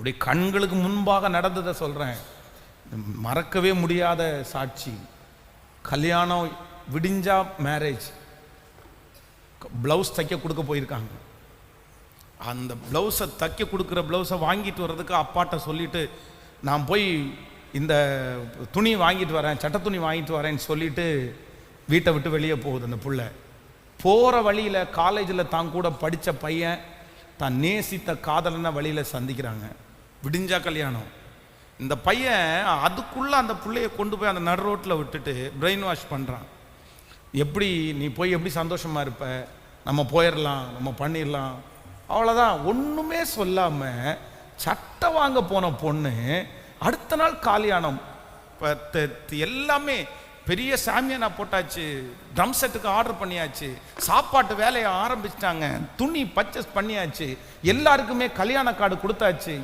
அப்படி கண்களுக்கு முன்பாக நடந்ததை சொல்கிறேன். மறக்கவே முடியாத சாட்சி. கல்யாணம் விடிஞ்சா மேரேஜ். ப்ளவுஸ் தைக்க கொடுக்க போயிருக்காங்க. அந்த ப்ளவுஸை தைக்க கொடுக்குற ப்ளவுஸை வாங்கிட்டு வர்றதுக்கு அப்பாட்ட சொல்லிவிட்டு நான் போய் இந்த துணி வாங்கிட்டு வரேன், சட்ட துணி வாங்கிட்டு வரேன்னு சொல்லிட்டு வீட்டை விட்டு வெளியே போகுது அந்த புள்ள. போகிற வழியில் காலேஜில் தான் கூட படித்த பையன் தான் நேசித்த காதலனை வழியில் சந்திக்கிறாங்க. விடிஞ்சா கல்யாணம். இந்த பையன் அதுக்குள்ளே அந்த பிள்ளையை கொண்டு போய் அந்த நடு ரோட்டில் விட்டுட்டு பிரெயின் வாஷ் பண்ணுறான். எப்படி நீ போய் எப்படி சந்தோஷமாக இருப்ப, நம்ம போயிடலாம், நம்ம பண்ணிடலாம், அவ்வளோதான். ஒன்றுமே சொல்லாமல் சட்டை வாங்க போன பொண்ணு அடுத்த நாள் கல்யாணம். எல்லாமே பெரிய சாமியானா போட்டாச்சு, ட்ரம் செட்டுக்கு ஆர்டர் பண்ணியாச்சு, சாப்பாட்டு வேலையை ஆரம்பிச்சிட்டாங்க, துணி பர்ச்சேஸ் பண்ணியாச்சு, எல்லாருக்குமே கல்யாண கார்டு கொடுத்தாச்சு.